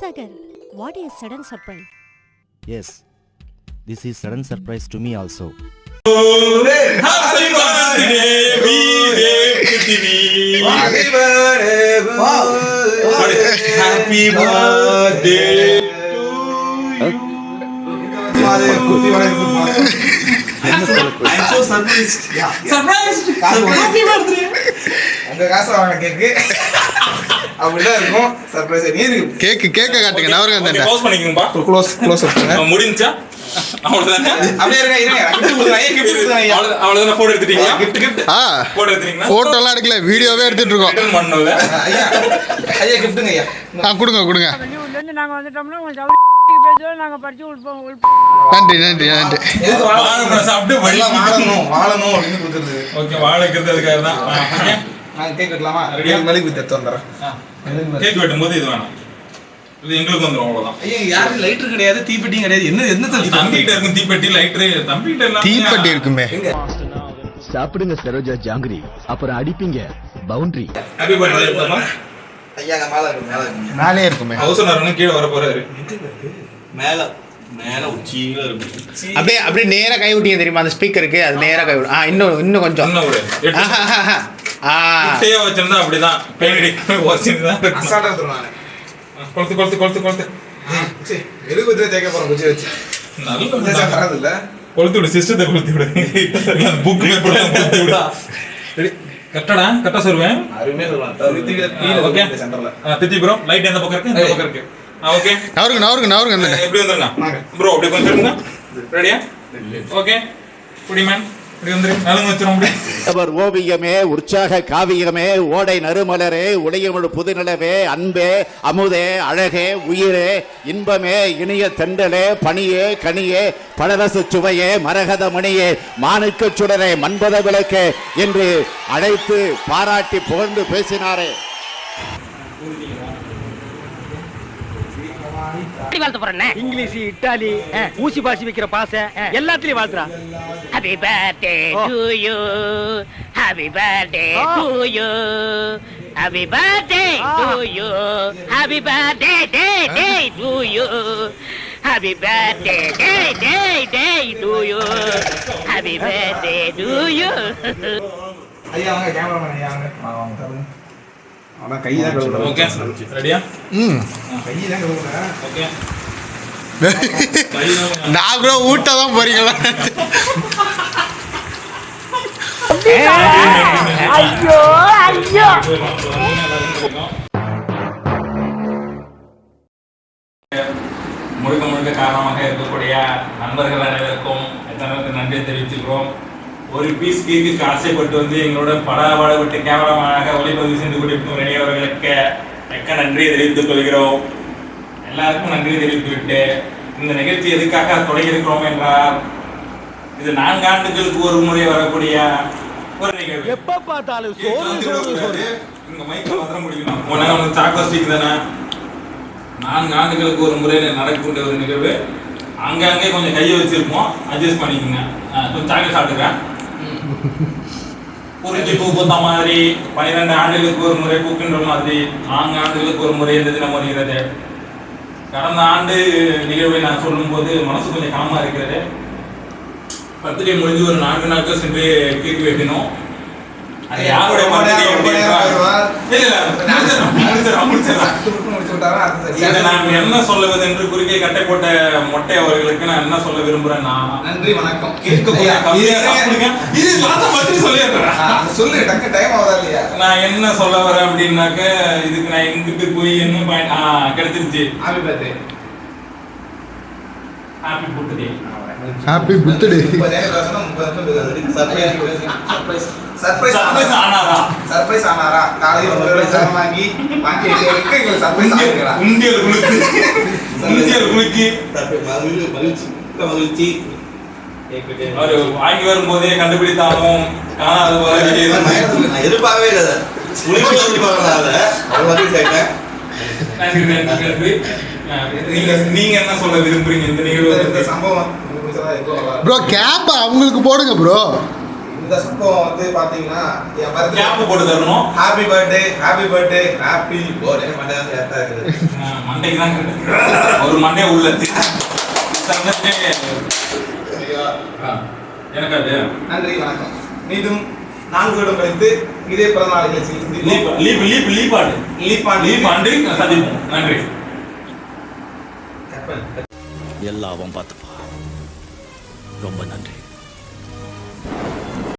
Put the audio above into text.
Sagar, what is sudden surprise? Yes, this is sudden surprise to me also. Happy birthday, Happy birthday I'm so surprised. Surprised. Happy birthday. உங்க காசு வாங்க கேக்கு. அப்படிதான் இருக்கும் surprise. கேக்க காட்டுங்க. நான் வரேன் அந்த க்ளோஸ் பண்ணிக்கங்கப்பா. க்ளோஸ் பண்ணுங்க. முடிஞ்சா? அவ்வளவுதானே. அப்படியே இருங்க. கிஃப்ட் கொடுங்க. அவ்வளவுதானே போட்டோ எடுத்துட்டீங்களா? கிஃப்ட். போட்டோ எடுத்துட்டீங்களா? போட்டோலாம் எடுக்கல. வீடியோவே எடுத்துட்டு இருக்கோம். ரிட்டர்ன் பண்ணனும்ல. ஐயா கிஃப்ட்ங்க ஐயா. கொடுங்க. வெளியூர்ல இருந்து நாங்க வந்துட்டோம்னா உங்க சவுரி பேசோ நாங்க படிச்சு உள்போம். நன்றி. எதுக்கு வாழைப்பழம் சாப்பிட்டு வாழணும் அப்படின்னு கொடுத்துருது. ஓகே வாழைக்கிறதுக்காக தான். நான் கேக் வெட்டலாமா? ரெடியா மெழுகு வித்து எடுத்து வந்துறேன். கேக் வெட்டும்போது இது வேணாம். இது எங்களுக்கு வந்துரும் அவ்வளவுதான். ஐயா யாரும் லைட்டர் கிடையாது, தீப்பெட்டியும் கிடையாது. என்ன தம்பிகிட்ட இருக்கும் தீப்பெட்டி லைட்டர்? தம்பிகிட்ட எல்லாம் தீப்பெட்டி இருக்குமே. சாப்பிடுங்க சரோஜா ஜாங்கிரி, அப்புறம் அடிப்பீங்க பவுண்டரி. ஹேப்பி பர்த்டே அம்மா. ஐயா மேல இருக்கு. மேலே இருக்குமே. ஹவுஸ் ஓனர் கீழ வர போறாரு. மேல உச்சியில இருக்கு. அப்படியே நேரா கை விட்டீங்க தெரியுமா அந்த ஸ்பீக்கருக்கு? அது நேரா கை விடு. இன்னும் கொஞ்சம். இன்னும் ஒரு கிட்டே வச்சிருந்தா அப்படிதான் பேடி வச்சிருந்தா அசால்ட்டா எடுத்துறானே. கொளுத்து. சீ எதுக்கு வந்து தேக்க போறோம் குச்சி வச்சு. நல்ல வரது இல்ல. கொளுத்து விடு சிஸ்டத்தை கொளுத்து விடு. புக் பேப்பர் கொளுத்து விடு. ரெடி கட்டடா சொல்வேன். அருமையா சொல்லலாம். ஓகே சென்டர்ல. தித்தி ப்ரோ லைட் எந்த பக்கம் இருக்கு? இந்த பக்கம் இருக்கு. ஓகே நவருங்க அந்த எப்படி வந்துருங்க ப்ரோ? அப்படியே கொஞ்சம் இருங்க. ரெடியா? ஓகே புடிமேன் இப்படி வந்துரு. நலங்க வச்சிரோம் அப்படி. அவர் ஓவியமே, உற்சாக காவியமே, ஓடை நறுமலரே, உடையமிழ் புதுநிலவே, அன்பே, அமுதே, அழகே, உயிரே, இன்பமே, இனிய தென்றலே, பனியே, கனியே, பழரச சுவையே, மரகத மணியே, மாணிக்கச் சுடரே, மன்பத விளக்கே என்று அழைத்து பாராட்டி புகழ்ந்து பேசினாரே. இங்கிலீஷ், இட்டாலி, ஊசி பாசி வைக்கிற பாச எல்லாத்துலயும் வாழ்த்துறா. Happy birthday to you. Happy birthday to you. Happy birthday to you. Happy birthday day to you. Happy birthday day to you. Happy birthday to you. ஐயா வாங்க கேமராமேன் ஐயா வாங்க. ஆனா கை தான் கழுவுறேன். ஓகே ரெடியா? கை தான் கழுவுறேன். ஓகே நான் கூட ஊட்ட தான் போறீங்களா? ஐயோ முழுக்க காரணமாக இருக்கக்கூடிய நண்பர்கள் அனைவருக்கும் எத்தனை நன்றி தெரிவிச்சுக்கிறோம். ஒரு பீஸ் கேக்கு ஆசைப்பட்டு வந்து எங்களோட படப்பட்டு கேமராமாக ஒளிப்பதிவு செய்து கொண்டிருக்கும் இணையவர்களுக்கு மிக்க நன்றியை தெரிவித்துக் கொள்கிறோம். எல்லாருக்கும் நன்றி தெரிவித்துவிட்டு இந்த நிகழ்ச்சி எதுக்காக தொடங்கியிருக்கிறோம் என்றால் இது 4 ஆண்டுகளுக்கு ஒரு முறை வரக்கூடிய ஒரு நிகழ்வு. எப்ப பார்த்தாலும் இங்க மைக்ல மாத்திரம் முடிக்கணும். உனக்கு சாக்லேட் ஸ்டிக் தானே 4 ஆண்டுகளுக்கு ஒரு முறை நடக்கக்கூடிய ஒரு நிகழ்வு. அங்கே கொஞ்சம் கையை வச்சிருப்போம், அட்ஜஸ்ட் பண்ணிக்கோங்க. கொஞ்சம் சாக்லேட் சாப்பிட்டுக்கிறேன். குறிஞ்சி பூ பூத்த மாதிரி 12 ஆண்டுகளுக்கு ஒரு முறை பூக்கின்ற மாதிரி 4 ஆண்டுகளுக்கு ஒரு முறை இந்த தினம் வருகிறது. கடந்த ஆண்டு நிகழ்வை நான் சொல்லும் போது மனசு கொஞ்சம் கனமா இருக்கிறது. பர்த்டே முடிஞ்சு ஒரு 4 நாட்கள் சென்று கேக் வெட்டினோம். அது யாருடைய நான் என்ன சொல்லுவது என்று குறுக்கே கட்டை போட்ட மொட்டை அவர்களுக்கு நான் என்ன சொல்ல விரும்புறேன்னா நன்றி வணக்கம். நான் என்ன சொல்ல வரேன் அப்படின்னாக்க இதுக்கு நான் எங்கிட்டு போய் என்ன கிடைச்சிருச்சு. Happy birthday. Happy birthday. Happy birthday. Surprise ஆனாரா? காலையில ஒரு சார் வாங்கி எங்களுக்கு சர்ப்ரைஸ் ஆகுறா. உண்டியல் குலுக்கி மகிழ்ச்சி அவர் வாங்கி வரும்போதே கண்டுபிடித்தாலும் எதிர்பார்க்கவே இல்லை. நீங்க என்ன சொல்ல விரும்புறீங்க இந்த நிகழ்வு? சம்பவம் ப்ரோ கேப் அவங்களுக்கு போடுங்க ப்ரோ. இந்த சம்பவம் வந்து பாத்தீங்கன்னா என் பர்த்டே கேப் போட்டு தரணும். ஹாப்பி பர்த்டே மண்டே தான் கரெக்டா இருக்குது. மண்டைக்கு தான் ஒரு மண்டே உள்ளது. எனக்கு அது நன்றி வணக்கம். மீண்டும் 4 வருடம் கழித்து இதே பிறந்தநாள் நிகழ்ச்சியில் லீப்பாண்டு சந்திப்போம். நன்றி. எல்லாவும் பார்த்துப்பா. ரொம்ப நன்றி.